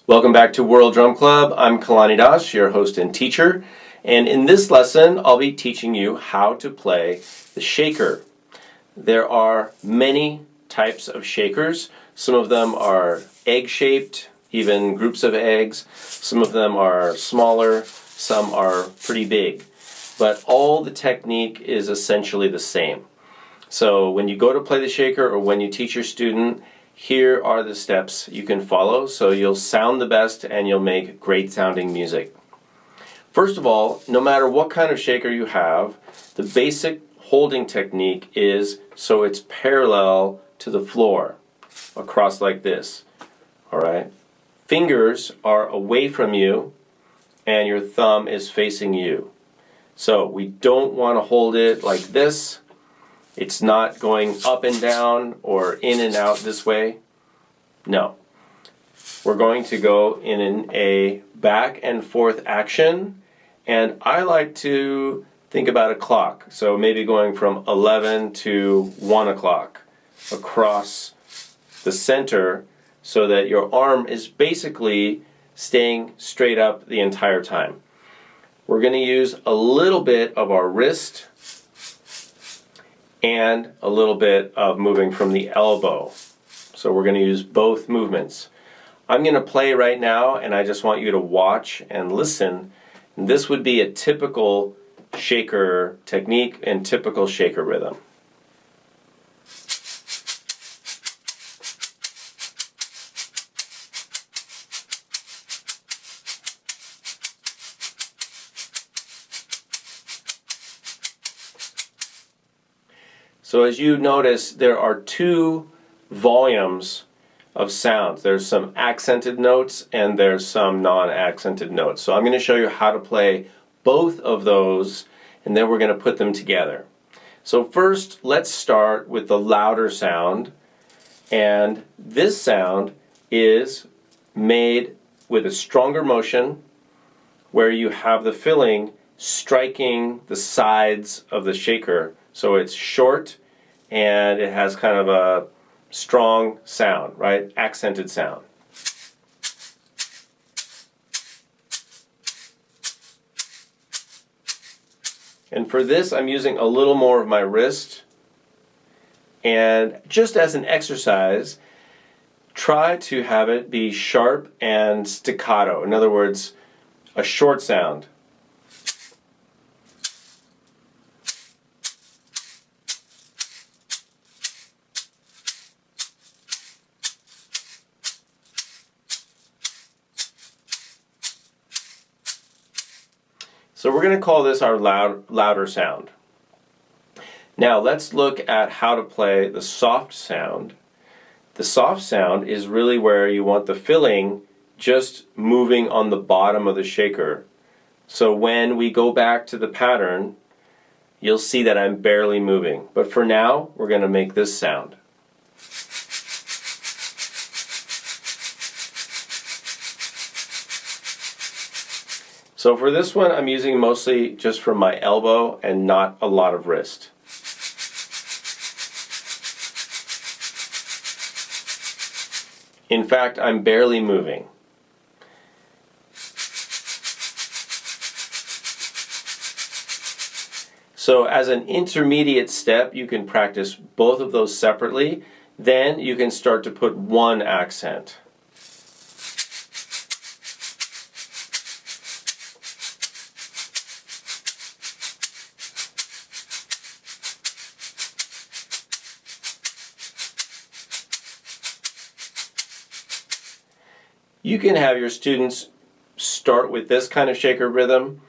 Welcome back to World Drum Club. I'm Kalani, your host and teacher, and in this lesson I'll be teaching you how to play the shaker. There are many types of shakers. Some of them are egg-shaped, even groups of eggs. Some of them are smaller, some are pretty big. But all the technique is essentially the same. So when you go to play the shaker or when you teach your student, here are the steps you can follow so you'll sound the best and you'll make great sounding music. First of all, no matter what kind of shaker you have, the basic holding technique is so it's parallel to the floor, across like this. Alright? Fingers are away from you and your thumb is facing you. So we don't want to hold it like this. It's not going up and down or in and out this way. No. We're going to go in a back and forth action, and I like to think about a clock. So maybe going from 11 to 1 o'clock across the center so that your arm is basically staying straight up the entire time. We're going to use a little bit of our wrist and a little bit of moving from the elbow. So we're going to use both movements. I'm going to play right now and I just want you to watch and listen. And this would be a typical shaker technique and typical shaker rhythm. So as you notice, there are two volumes of sounds. There's some accented notes and there's some non-accented notes. So I'm going to show you how to play both of those and then we're going to put them together. So first, let's start with the louder sound. And this sound is made with a stronger motion where you have the filling striking the sides of the shaker. So it's short and it has kind of a strong sound, right? Accented sound. And for this, I'm using a little more of my wrist. And just as an exercise, try to have it be sharp and staccato. In other words, a short sound. So we're going to call this our louder sound. Now let's look at how to play the soft sound. The soft sound is really where you want the filling just moving on the bottom of the shaker. So when we go back to the pattern, you'll see that I'm barely moving. But for now, we're going to make this sound. So for this one, I'm using mostly just from my elbow and not a lot of wrist. In fact, I'm barely moving. So as an intermediate step, you can practice both of those separately. Then you can start to put one accent. You can have your students start with this kind of shaker rhythm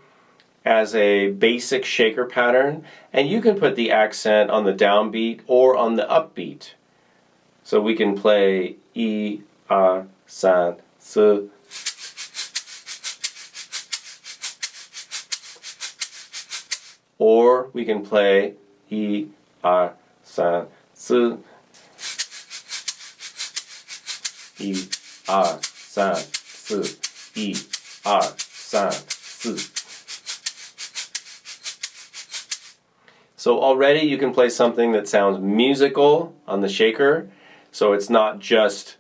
as a basic shaker pattern, and you can put the accent on the downbeat or on the upbeat. So we can play E, A, San, S. Or we can play E, A, San, S. E, A, San, S, E, A, San, S. So already you can play something that sounds musical on the shaker, so it's not just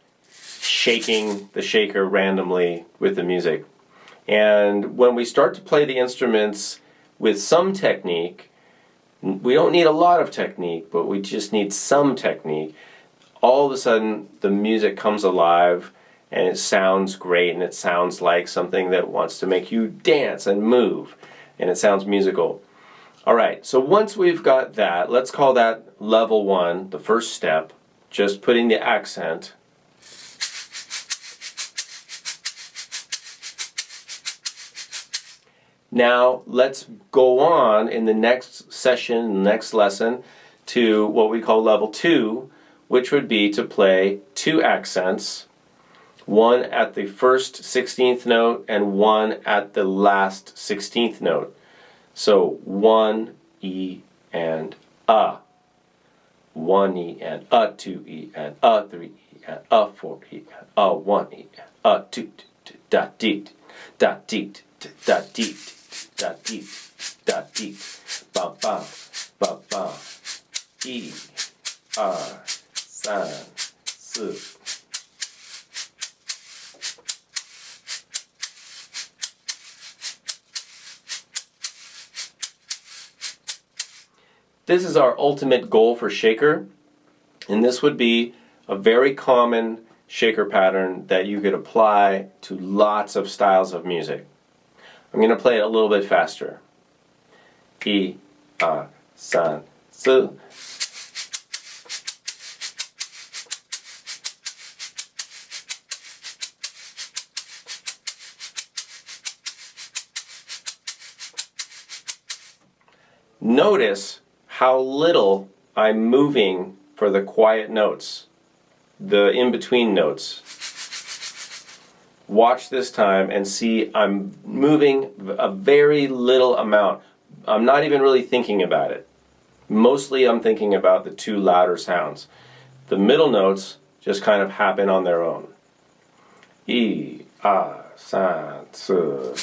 shaking the shaker randomly with the music. And when we start to play the instruments with some technique, we don't need a lot of technique, but we just need some technique. All of a sudden, the music comes alive, and it sounds great, and it sounds like something that wants to make you dance and move, and it sounds musical. All right, so once we've got that, let's call that level 1, the first step, just putting the accent. Now, let's go on in the next session, the next lesson, to what we call level 2, which would be to play 2 accents, one at the first 16th note and one at the last 16th note. So 1 E and A. 1 E and A, 2 E and A, 3 E and A, 4 E and A, 1 E and A, 2 da dee da dee da dee da dee da dee ba ba ba ba E R 3 4. This is our ultimate goal for shaker, and this would be a very common shaker pattern that you could apply to lots of styles of music. I'm going to play it a little bit faster. E, A, 3, 4. Notice how little I'm moving for the quiet notes, the in-between notes. Watch this time and see I'm moving a very little amount. I'm not even really thinking about it. Mostly I'm thinking about the 2 louder sounds. The middle notes just kind of happen on their own. E, A, 3, 4.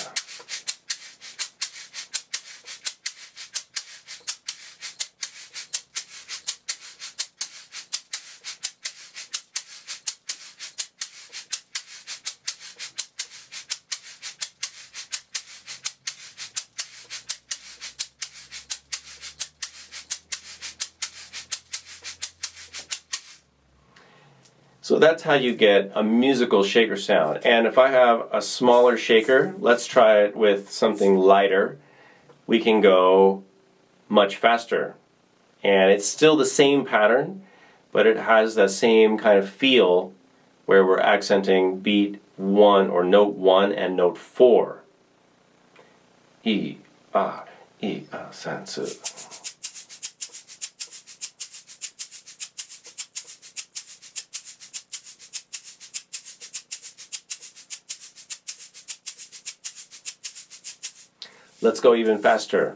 So that's how you get a musical shaker sound. And if I have a smaller shaker, let's try it with something lighter. We can go much faster. And it's still the same pattern, but it has the same kind of feel where we're accenting beat 1 or note 1 and note 4. E, A, 3, 4. Let's go even faster.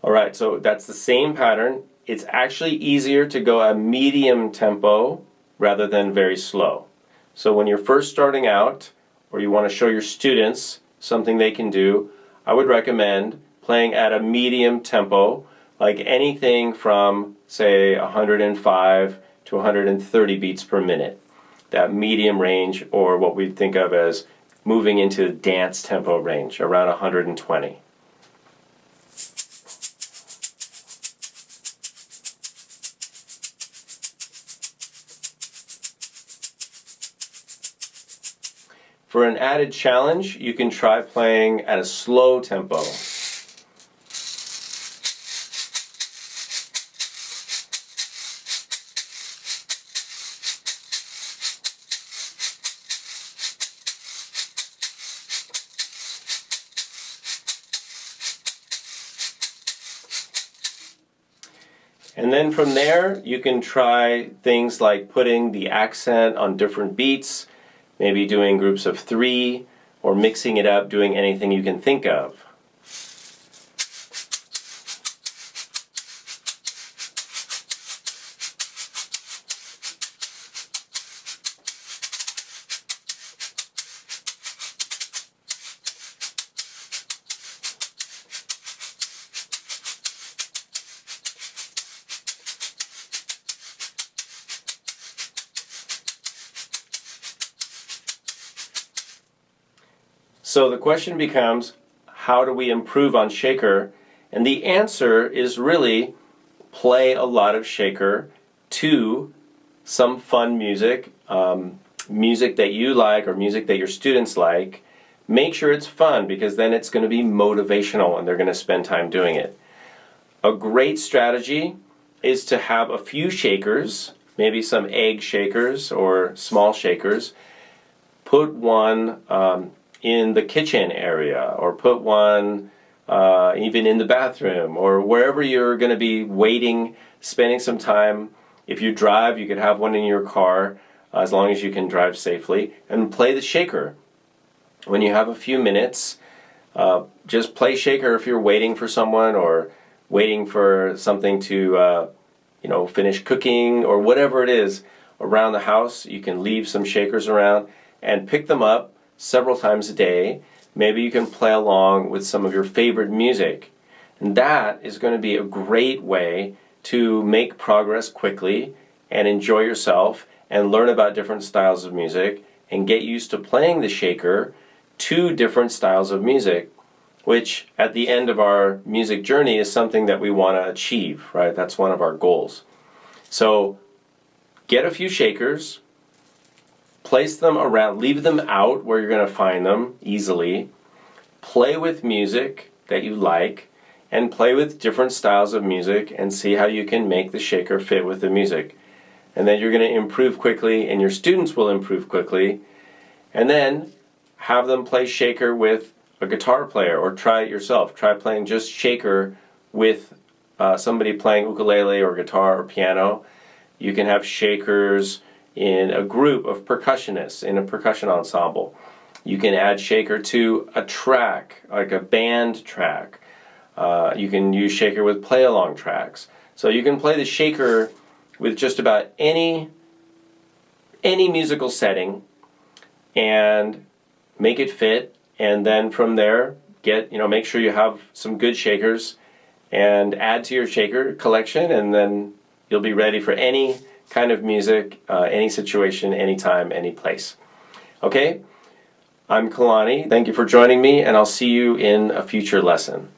All right, so that's the same pattern. It's actually easier to go a medium tempo rather than very slow. So when you're first starting out, or you want to show your students something they can do, I would recommend playing at a medium tempo, like anything from, say, 105 to 130 beats per minute. That medium range, or what we think of as moving into dance tempo range, around 120. For an added challenge, you can try playing at a slow tempo. And then from there, you can try things like putting the accent on different beats, maybe doing groups of 3, or mixing it up, doing anything you can think of. So the question becomes, how do we improve on shaker? And the answer is really play a lot of shaker to some fun music, music that you like or music that your students like. Make sure it's fun, because then it's going to be motivational and they're going to spend time doing it. A great strategy is to have a few shakers, maybe some egg shakers or small shakers. Put one in the kitchen area, or put one even in the bathroom, or wherever you're going to be waiting, spending some time. If you drive, you could have one in your car, as long as you can drive safely, and play the shaker. When you have a few minutes, just play shaker if you're waiting for someone, or waiting for something to finish cooking, or whatever it is around the house. You can leave some shakers around and pick them up several times a day. Maybe you can play along with some of your favorite music. And that is going to be a great way to make progress quickly and enjoy yourself and learn about different styles of music and get used to playing the shaker to different styles of music, which at the end of our music journey is something that we want to achieve, right? That's one of our goals. So get a few shakers, place them around, leave them out where you're going to find them easily, play with music that you like, and play with different styles of music and see how you can make the shaker fit with the music. And then you're going to improve quickly, and your students will improve quickly. And then have them play shaker with a guitar player, or try it yourself. Try playing just shaker with somebody playing ukulele or guitar or piano. You can have shakers in a group of percussionists in a percussion ensemble. You can add shaker to a track, like a band track. You can use shaker with play-along tracks. So you can play the shaker with just about any musical setting and make it fit, and then from there make sure you have some good shakers and add to your shaker collection, and then you'll be ready for any kind of music, any situation, anytime, any place. Okay? I'm Kalani. Thank you for joining me, and I'll see you in a future lesson.